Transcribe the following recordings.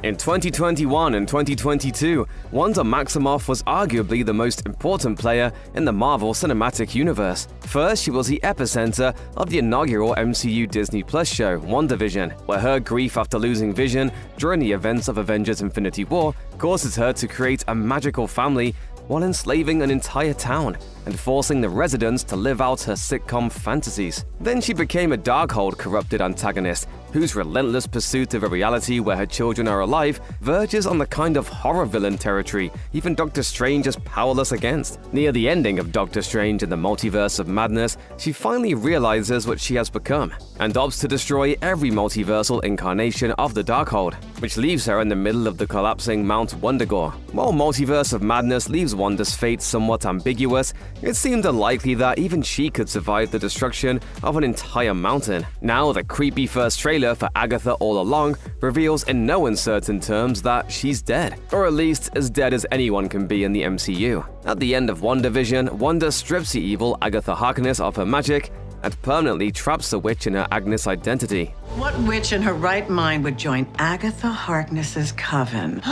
In 2021 and 2022, Wanda Maximoff was arguably the most important player in the Marvel Cinematic Universe. First, she was the epicenter of the inaugural MCU Disney Plus show, WandaVision, where her grief after losing Vision during the events of Avengers Infinity War causes her to create a magical family while enslaving an entire town and forcing the residents to live out her sitcom fantasies. Then she became a Darkhold corrupted antagonist whose relentless pursuit of a reality where her children are alive verges on the kind of horror villain territory even Doctor Strange is powerless against. Near the ending of Doctor Strange in the Multiverse of Madness, she finally realizes what she has become and opts to destroy every multiversal incarnation of the Darkhold, which leaves her in the middle of the collapsing Mount Wundagore. While Multiverse of Madness leaves Wanda's fate somewhat ambiguous, it seemed unlikely that even she could survive the destruction of an entire mountain. Now, the creepy first trailer for Agatha All Along reveals in no uncertain terms that she's dead, or at least as dead as anyone can be in the MCU. At the end of WandaVision, Wanda strips the evil Agatha Harkness of her magic and permanently traps the witch in her Agnes identity. What witch in her right mind would join Agatha Harkness's coven?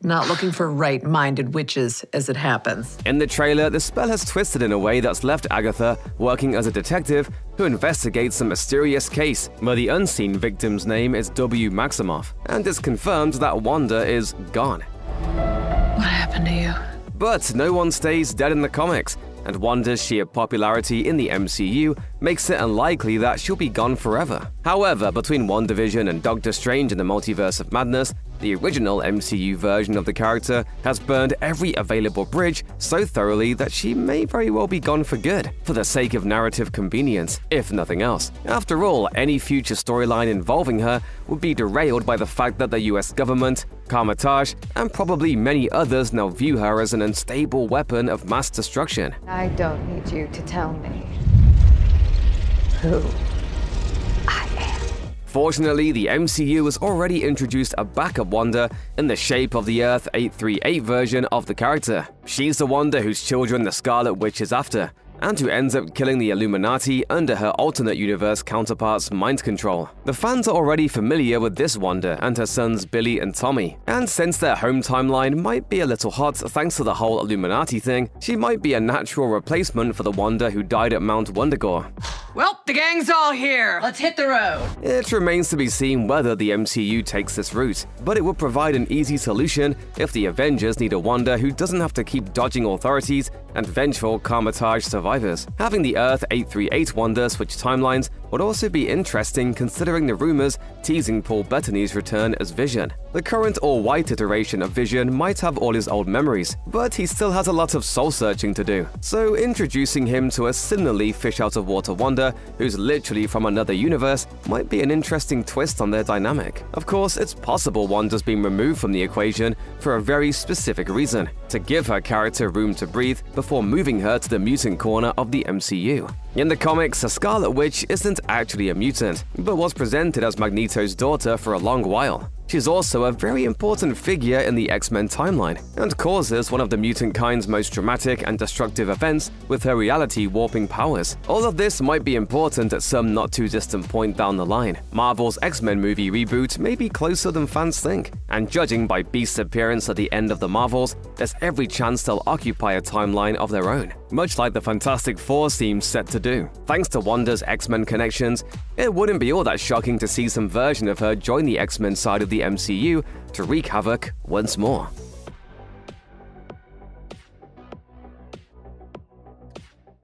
Not looking for right-minded witches, as it happens. In the trailer, the spell has twisted in a way that's left Agatha working as a detective who investigates a mysterious case where the unseen victim's name is W. Maximoff, and it's confirmed that Wanda is gone. What happened to you? But no one stays dead in the comics, and Wanda's sheer popularity in the MCU makes it unlikely that she'll be gone forever. However, between WandaVision and Doctor Strange in the Multiverse of Madness, the original MCU version of the character has burned every available bridge so thoroughly that she may very well be gone for good, for the sake of narrative convenience, if nothing else. After all, any future storyline involving her would be derailed by the fact that the US government, Kamar-Taj, and probably many others now view her as an unstable weapon of mass destruction. I don't need you to tell me who I am. Fortunately, the MCU has already introduced a backup Wanda in the shape of the Earth 838 version of the character. She's the Wanda whose children the Scarlet Witch is after, and who ends up killing the Illuminati under her alternate universe counterpart's mind control. The fans are already familiar with this Wanda and her sons Billy and Tommy, and since their home timeline might be a little hot thanks to the whole Illuminati thing, she might be a natural replacement for the Wanda who died at Mount Wundagore. Well, the gang's all here. Let's hit the road. It remains to be seen whether the MCU takes this route, but it would provide an easy solution if the Avengers need a Wanda who doesn't have to keep dodging authorities and vengeful Kamar-Taj survivors. Having the Earth 838 Wanda switch timelines would also be interesting considering the rumors teasing Paul Bettany's return as Vision. The current all-white iteration of Vision might have all his old memories, but he still has a lot of soul-searching to do. So introducing him to a similarly fish-out-of-water Wanda, who's literally from another universe, might be an interesting twist on their dynamic. Of course, it's possible Wanda's been removed from the equation for a very specific reason, to give her character room to breathe before moving her to the mutant corner of the MCU. In the comics, a Scarlet Witch isn't actually a mutant, but was presented as Magneto's daughter for a long while. She's also a very important figure in the X-Men timeline, and causes one of the mutant kind's most dramatic and destructive events with her reality-warping powers. All of this might be important at some not-too-distant point down the line. Marvel's X-Men movie reboot may be closer than fans think, and judging by Beast's appearance at the end of the Marvels, there's every chance they'll occupy a timeline of their own, much like the Fantastic Four seems set to do. Thanks to Wanda's X-Men connections, it wouldn't be all that shocking to see some version of her join the X-Men side of the MCU to wreak havoc once more.